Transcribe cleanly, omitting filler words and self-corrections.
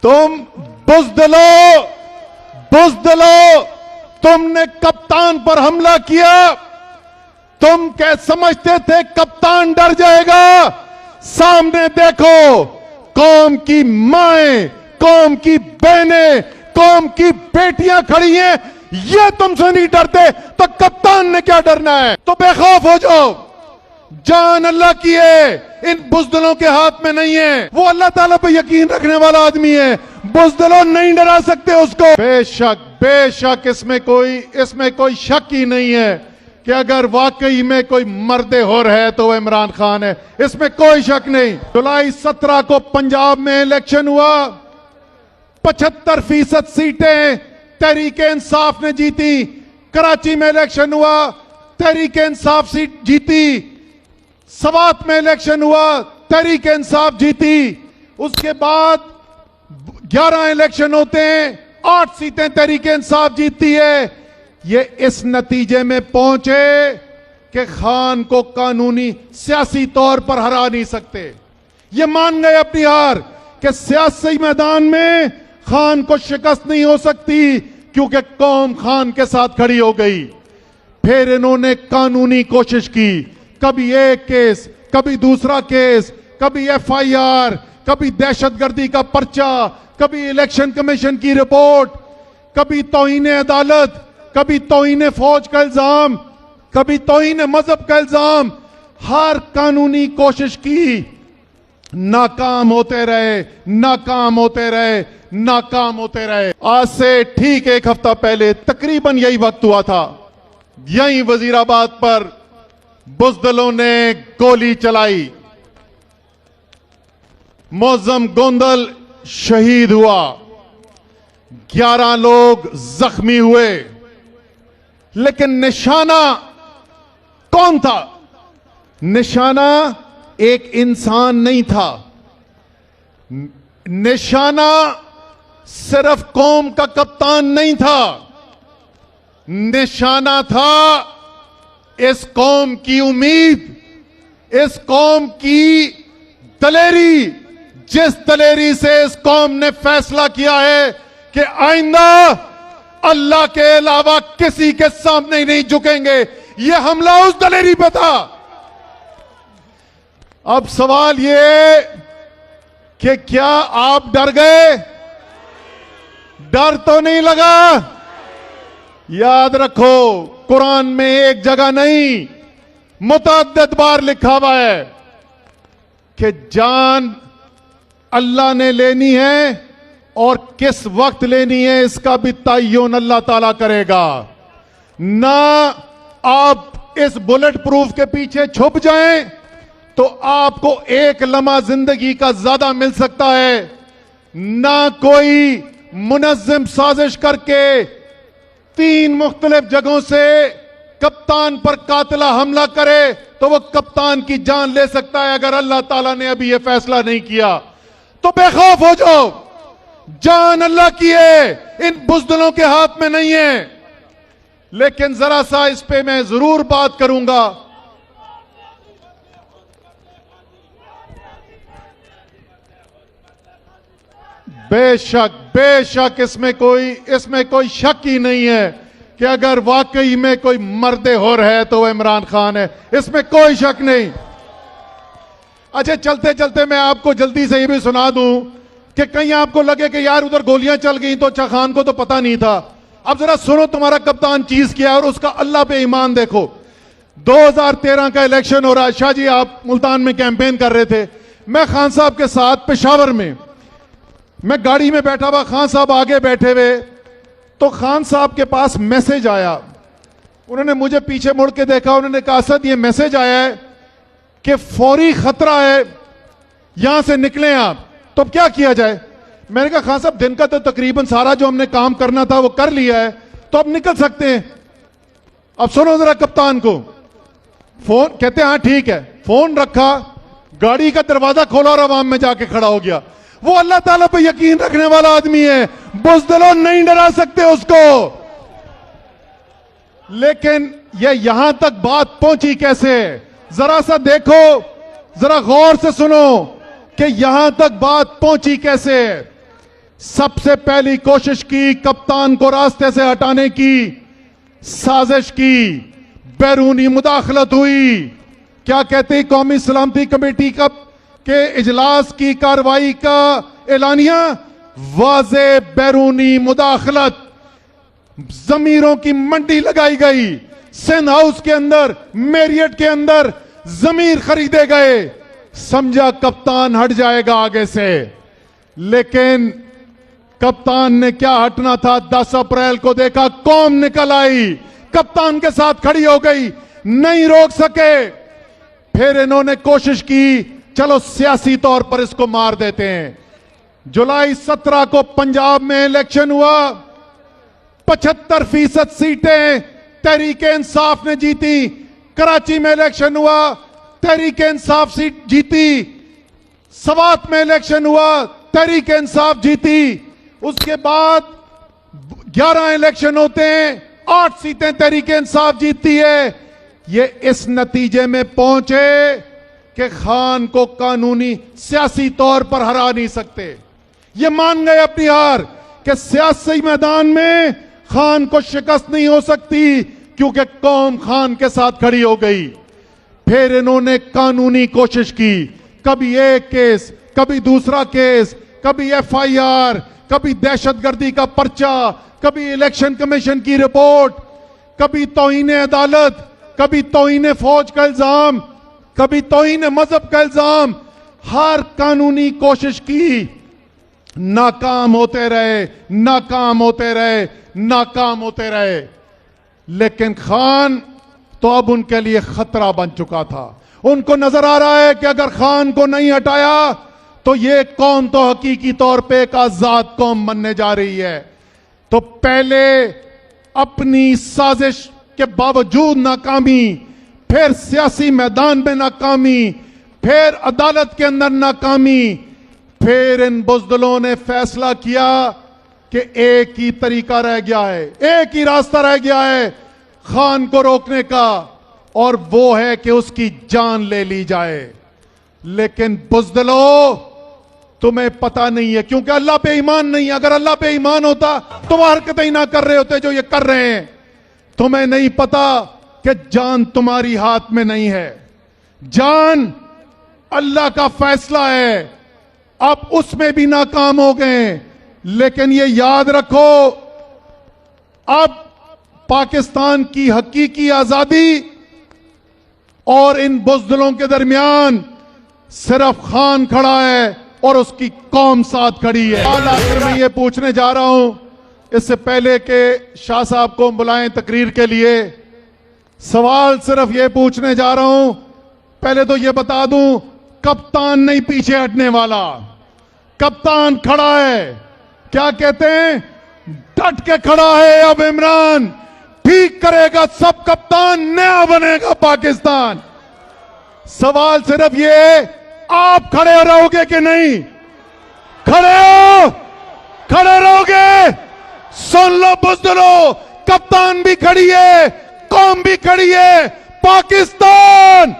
तुम बुज़दिलो, बुज़दिलो, तुमने कप्तान पर हमला किया। तुम क्या समझते थे कप्तान डर जाएगा? सामने देखो, कौम की माएं, कौम की बहनें, कौम की बेटियां खड़ी हैं। ये तुमसे नहीं डरते तो कप्तान ने क्या डरना है? तो बेखौफ हो जाओ। जान अल्लाह की है, इन बुज़दिलों के हाथ में नहीं है। वो अल्लाह ताला पे यकीन रखने वाला आदमी है। बुज़दिलों नहीं डरा सकते उसको। बेशक बेशक इसमें कोई शक ही नहीं है कि अगर वाकई में कोई मर्दे हुर है तो वो इमरान खान है। इसमें कोई शक नहीं। जुलाई 17 को पंजाब में इलेक्शन हुआ, 75% सीटें तहरीके इंसाफ ने जीती। कराची में इलेक्शन हुआ, तहरीके इंसाफ सीट जीती। सवात में इलेक्शन हुआ, तहरीके इंसाफ जीती। उसके बाद 11 इलेक्शन होते हैं, 8 सीटें तहरीके इंसाफ जीतती है। ये इस नतीजे में पहुंचे कि खान को कानूनी सियासी तौर पर हरा नहीं सकते। ये मान गए अपनी हार कि सियासी मैदान में खान को शिकस्त नहीं हो सकती, क्योंकि कौम खान के साथ खड़ी हो गई। फिर इन्होंने कानूनी कोशिश की, कभी एक केस, कभी दूसरा केस, कभी FIR, कभी दहशतगर्दी का पर्चा, कभी इलेक्शन कमीशन की रिपोर्ट, कभी तौहीन अदालत, कभी तौहीन फौज का इल्जाम, कभी तौहीन मजहब का इल्जाम। हर कानूनी कोशिश की, नाकाम होते रहे, नाकाम होते रहे, नाकाम होते रहे। आज से ठीक एक हफ्ता पहले तकरीबन यही वक्त हुआ था, यही वजीराबाद पर बुज़दिलों ने गोली चलाई। मौज़म गोंदल शहीद हुआ, 11 लोग जख्मी हुए। लेकिन निशाना कौन था? निशाना एक इंसान नहीं था। निशाना सिर्फ कौम का कप्तान नहीं था। निशाना था इस कौम की उम्मीद, इस कौम की दलेरी, जिस दलेरी से इस कौम ने फैसला किया है कि आइंदा अल्लाह के अलावा किसी के सामने नहीं झुकेंगे। यह हमला उस दलेरी पे था। अब सवाल यह कि क्या आप डर गए? डर तो नहीं लगा? याद रखो, कुरान में एक जगह नहीं, मुतअद्दिद बार लिखा हुआ है कि जान अल्लाह ने लेनी है और किस वक्त लेनी है इसका भी तय्युन अल्लाह ताला करेगा। ना आप इस बुलेट प्रूफ के पीछे छुप जाएं तो आपको एक लम्हा जिंदगी का ज्यादा मिल सकता है, ना कोई मुनज़्ज़म साजिश करके 3 मुख्तलिफ जगहों से कप्तान पर कातिला हमला करे तो वो कप्तान की जान ले सकता है अगर अल्लाह ताला ने अभी यह फैसला नहीं किया। तो बेखौफ हो जाओ। जान अल्लाह की है, इन बुज़दिलों के हाथ में नहीं है। लेकिन जरा सा इस पे मैं जरूर बात करूंगा। बेशक बेशक इसमें कोई शक ही नहीं है कि अगर वाकई में कोई मर्दे हुर है तो वो इमरान खान है। इसमें कोई शक नहीं। अच्छा, चलते चलते मैं आपको जल्दी से ये भी सुना दूं कि कहीं आपको लगे कि यार उधर गोलियां चल गई तो अच्छा खान को तो पता नहीं था। अब जरा सुनो, तुम्हारा कप्तान चीज किया और उसका अल्लाह पे ईमान देखो। 2013 का इलेक्शन हो रहा है। शाह जी, आप मुल्तान में कैंपेन कर रहे थे, मैं खान साहब के साथ पेशावर में, मैं गाड़ी में बैठा हुआ, खान साहब आगे बैठे हुए, तो खान साहब के पास मैसेज आया। उन्होंने मुझे पीछे मुड़ के देखा, उन्होंने कहा असद ये मैसेज आया है कि फौरी खतरा है, यहां से निकलें आप। तो अब क्या किया जाए? मैंने कहा खान साहब दिन का तो तकरीबन सारा जो हमने काम करना था वो कर लिया है, तो अब निकल सकते हैं। अब सुनो जरा कप्तान को, फोन कहते हैं हाँ ठीक है, फोन रखा, गाड़ी का दरवाजा खोला और अवाम में जाके खड़ा हो गया। वो अल्लाह ताला पे यकीन रखने वाला आदमी है। बुज़दिलों नहीं डरा सकते उसको। लेकिन ये यहां तक बात पहुंची कैसे? जरा सा देखो, जरा गौर से सुनो कि यहां तक बात पहुंची कैसे। सबसे पहली कोशिश की कप्तान को रास्ते से हटाने की साजिश की, बैरूनी मुदाखलत हुई। क्या कहती कौमी सलामती कमेटी का के इजलास की कार्रवाई का ऐलानिया, वाज़े बैरूनी मुदाखलत, जमीरों की मंडी लगाई गई। सिंध हाउस के अंदर, मेरियट के अंदर जमीर खरीदे गए। समझा कप्तान हट जाएगा आगे से, लेकिन कप्तान ने क्या हटना था। 10 अप्रैल को देखा कौम निकल आई, कप्तान के साथ खड़ी हो गई, नहीं रोक सके। फिर इन्होंने कोशिश की चलो सियासी तौर पर इसको मार देते हैं। जुलाई 17 को पंजाब में इलेक्शन हुआ, 75% सीटें तहरीके इंसाफ ने जीती। कराची में इलेक्शन हुआ, तहरीके इंसाफ सीट जीती। सवात में इलेक्शन हुआ, तहरीके इंसाफ जीती। उसके बाद 11 इलेक्शन होते हैं, 8 सीटें तहरीके इंसाफ जीतती है। ये इस नतीजे में पहुंचे कि खान को कानूनी सियासी तौर पर हरा नहीं सकते। ये मान गए अपनी हार कि सियासी मैदान में खान को शिकस्त नहीं हो सकती, क्योंकि कौम खान के साथ खड़ी हो गई। फिर इन्होंने कानूनी कोशिश की, कभी एक केस, कभी दूसरा केस, कभी FIR, कभी दहशतगर्दी का पर्चा, कभी इलेक्शन कमीशन की रिपोर्ट, कभी तौहीन अदालत, कभी तौहीन फौज का इल्जाम, कभी तौहीन मजहब का इल्जाम। हर कानूनी कोशिश की, नाकाम होते रहे, नाकाम होते रहे, नाकाम होते रहे। लेकिन खान तो अब उनके लिए खतरा बन चुका था। उनको नजर आ रहा है कि अगर खान को नहीं हटाया तो ये कौम तो हकीकी तौर पे एक आजाद कौम बनने जा रही है। तो पहले अपनी साजिश के बावजूद नाकामी, फिर सियासी मैदान में नाकामी, फिर अदालत के अंदर नाकामी। फिर इन बुज़दिलों ने फैसला किया कि एक ही तरीका रह गया है, एक ही रास्ता रह गया है खान को रोकने का, और वो है कि उसकी जान ले ली जाए। लेकिन बुज़दिलों, तुम्हें पता नहीं है, क्योंकि अल्लाह पे ईमान नहीं है। अगर अल्लाह पे ईमान होता तो वह हरकतें ही ना कर रहे होते जो ये कर रहे हैं। तुम्हें नहीं पता कि जान तुम्हारी हाथ में नहीं है, जान अल्लाह का फैसला है। अब उसमें भी नाकाम हो गए। लेकिन ये याद रखो, अब पाकिस्तान की हकीकी आजादी और इन बुज़दिलों के दरमियान सिर्फ खान खड़ा है और उसकी कौम साथ खड़ी है। आखिर में ये पूछने जा रहा हूं, इससे पहले कि शाह साहब को बुलाएं तकरीर के लिए, सवाल सिर्फ ये पूछने जा रहा हूं। पहले तो ये बता दूं, कप्तान नहीं पीछे हटने वाला, कप्तान खड़ा है। क्या कहते हैं, डट के खड़ा है। अब इमरान ठीक करेगा सब, कप्तान नया बनेगा पाकिस्तान। सवाल सिर्फ ये, आप खड़े रहोगे कि नहीं? खड़े हो, खड़े रहोगे? सुन लो बुज़दिलों, कप्तान भी खड़ी है, कौम भी खड़ी है, पाकिस्तान